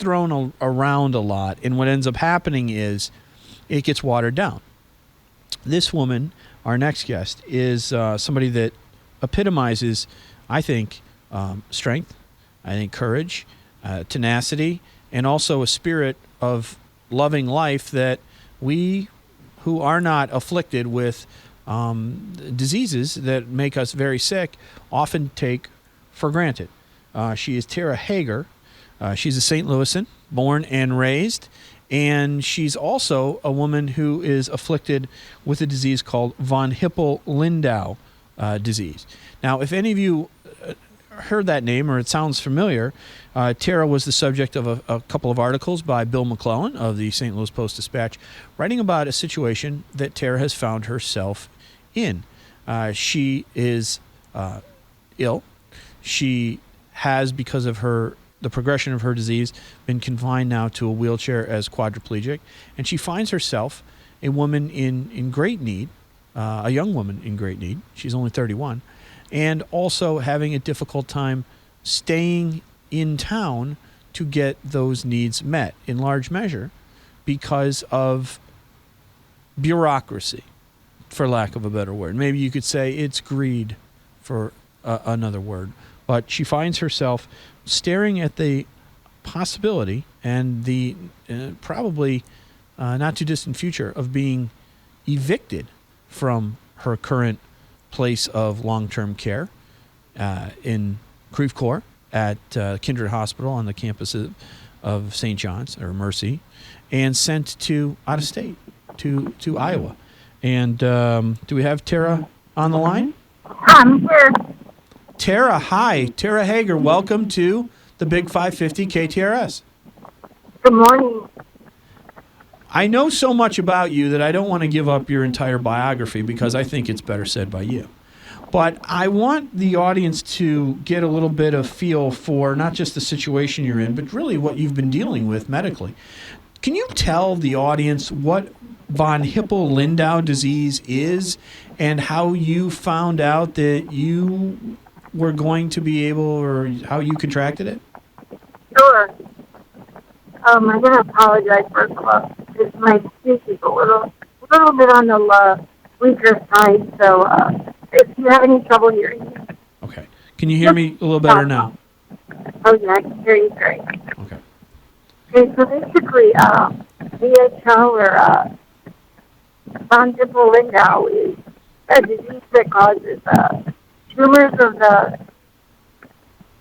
thrown around a lot, and what ends up happening is it gets watered down. This woman, our next guest, is somebody that epitomizes, I think, strength, I think courage, tenacity, and also a spirit of loving life that we who are not afflicted with diseases that make us very sick often take for granted. She is Tara Hegger. She's a St. Louisan, born and raised, and she's also a woman who is afflicted with a disease called von Hippel-Lindau disease. Now, if any of you heard that name or it sounds familiar, Tara was the subject of a couple of articles by Bill McClellan of the St. Louis Post-Dispatch, writing about a situation that Tara has found herself in. She is ill. She has, because of the progression of her disease, been confined now to a wheelchair as quadriplegic, and she finds herself a woman in great need, a young woman in great need. She's only 31, and also having a difficult time staying in town to get those needs met, in large measure because of bureaucracy, for lack of a better word. Maybe you could say it's greed, for another word. But she finds herself staring at the possibility and the probably not too distant future of being evicted from her current place of long-term care in Creve Coeur at Kindred Hospital on the campus of St. John's, or Mercy, and sent to out of state, to Iowa. And do we have Tara on the line? I'm here. Tara, hi. Tara Hegger, welcome to the Big 550 KTRS. Good morning. I know so much about you that I don't want to give up your entire biography because I think it's better said by you. But I want the audience to get a little bit of feel for not just the situation you're in, but really what you've been dealing with medically. Can you tell the audience what von Hippel-Lindau disease is and how you found out that you were going to be able, or how you contracted it? Sure. I'm going to apologize first of all, because my speech is a little bit on the weaker side, so if you have any trouble hearing me. Okay. Can you hear me a little better now? Oh, yeah, I can hear you great. Okay. Okay, so basically, VHL, or von Hippel-Lindau, is a disease that causes tumors of the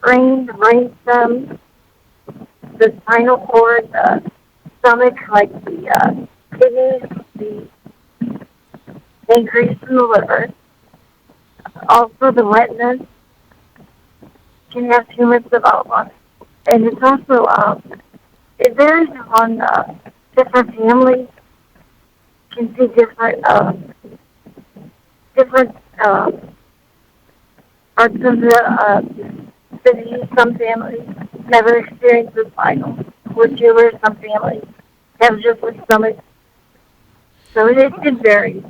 brainstem, the spinal cord, the stomach, like the kidneys, the pancreas, and the liver. Also, the retinas can have tumors develop on it. And it's also, it varies on different families. You can see different parts of the disease. Some families never experience the spinal cord tumor. Some families have just the stomach. So it varies.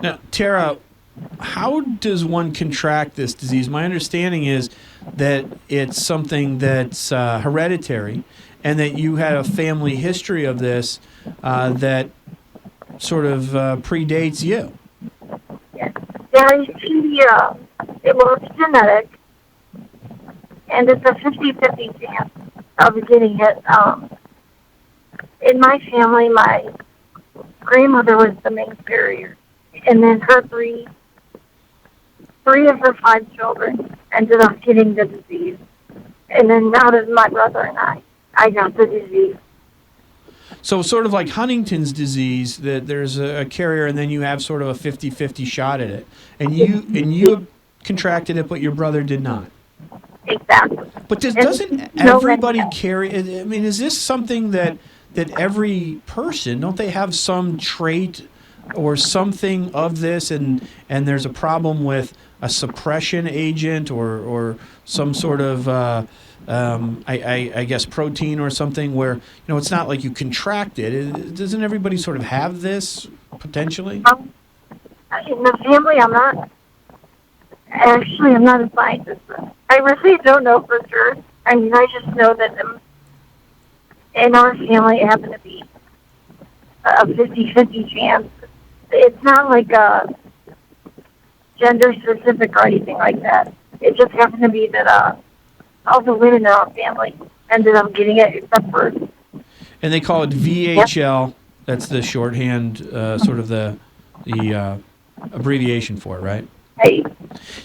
Now, Tara, how does one contract this disease? My understanding is that it's something that's hereditary, and that you had a family history of this that sort of predates you. Yeah, you see, it's genetic, and it's a 50-50 chance of getting it. In my family, my grandmother was the main carrier, and then her three of her 5 children ended up getting the disease. And then now there's my brother and I got the disease. So sort of like Huntington's disease, that there's a carrier and then you have sort of a 50-50 shot at it. And you contracted it, but your brother did not. Exactly. But doesn't everybody carry? I mean, is this something that every person, don't they have some trait or something of this, and there's a problem with a suppression agent or some sort of I guess protein or something where it's not like you contract it. Doesn't everybody sort of have this potentially? In the family, I'm not a scientist. I really don't know for sure. I mean, I just know that in our family, it happened to be a 50-50 chance. It's not like a gender specific or anything like that. It just happened to be that all the women in our family ended up getting it except for. And they call it VHL. That's the shorthand, sort of the abbreviation for it, right? Hey,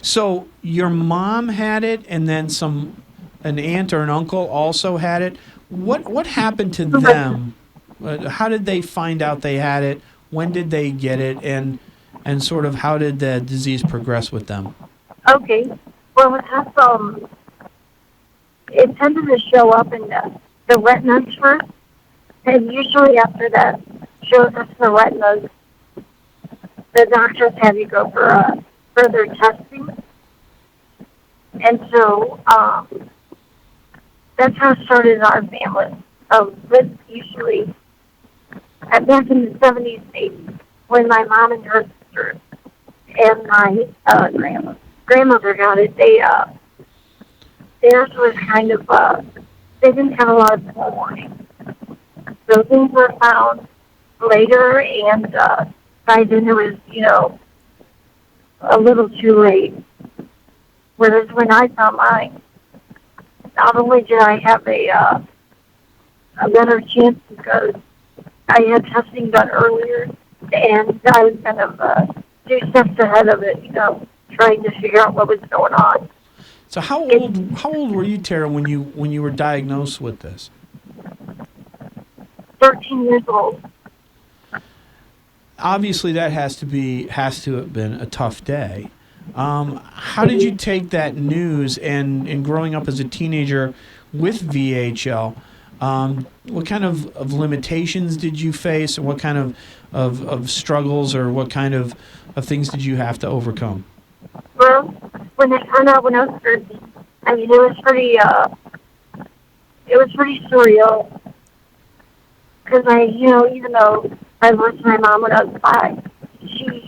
So your mom had it, and then an aunt or an uncle also had it. What happened to them? How did they find out they had it? When did they get it? And sort of how did the disease progress with them? okay. Well, it tended to show up in the retinas first, and usually after that shows up in the retinas, the doctors have you go for further testing. And so that's how it started in our family. But usually, back in the 70s, 80s, when my mom and her sister and my grandmother got it, theirs was kind of, they didn't have a lot of warning. So things were found later, and by then it was, a little too late. Whereas when I found mine, not only did I have a better chance because I had testing done earlier, and I was kind of 2 steps ahead of it, trying to figure out what was going on. So how old were you, Tara, when you were diagnosed with this? 13 years old. Obviously, that has to have been a tough day. How did you take that news and growing up as a teenager with VHL? What kind of limitations did you face, or what kind of struggles, or what kind of things did you have to overcome? Well, when I found out when I was 13, I mean, it was pretty surreal. Because even though I lost my mom when I was 5,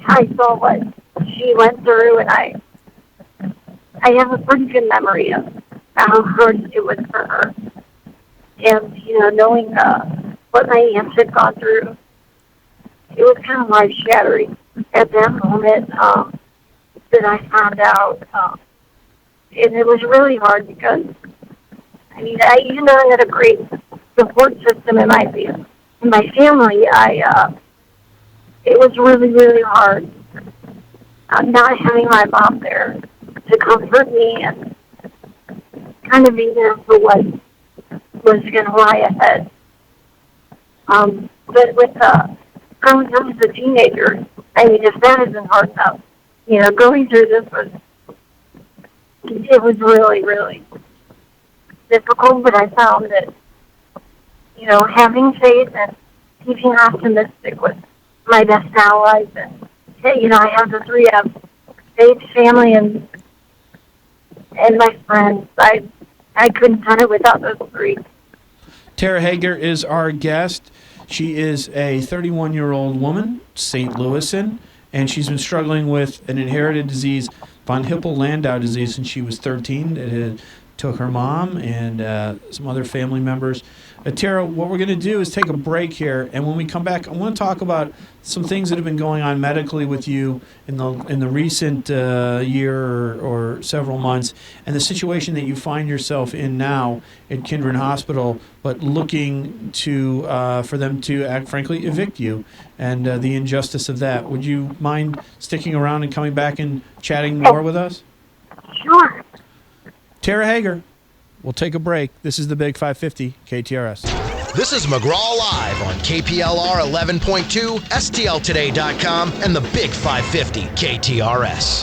I saw what she went through, and I have a pretty good memory of how hard it was for her. And, knowing what my aunts had gone through, it was kind of life-shattering at that moment that I found out. And it was really hard because, even though I had a great support system in my family, it was really, really hard not having my mom there to comfort me and kind of be there for what was going to lie ahead. But with growing up as a teenager, if that isn't hard enough, going through this was really, really difficult. But I found that, having faith and keeping optimistic was my best allies. And I have the 3 F's: faith, family, and my friends. I couldn't have done it without those 3. Tara Hegger is our guest. She is a 31-year-old woman, St. Louisan, and she's been struggling with an inherited disease, von Hippel-Lindau disease, since she was 13. It had took her mom and some other family members. Tara, what we're going to do is take a break here, and when we come back, I want to talk about some things that have been going on medically with you in the recent year or several months, and the situation that you find yourself in now at Kindred Hospital, but looking to for them to, frankly, evict you, and the injustice of that. Would you mind sticking around and coming back and chatting more with us? Sure. Tara Hegger. We'll take a break. This is the Big 550 KTRS. This is McGraw Live on KPLR 11.2, STLtoday.com, and the Big 550 KTRS.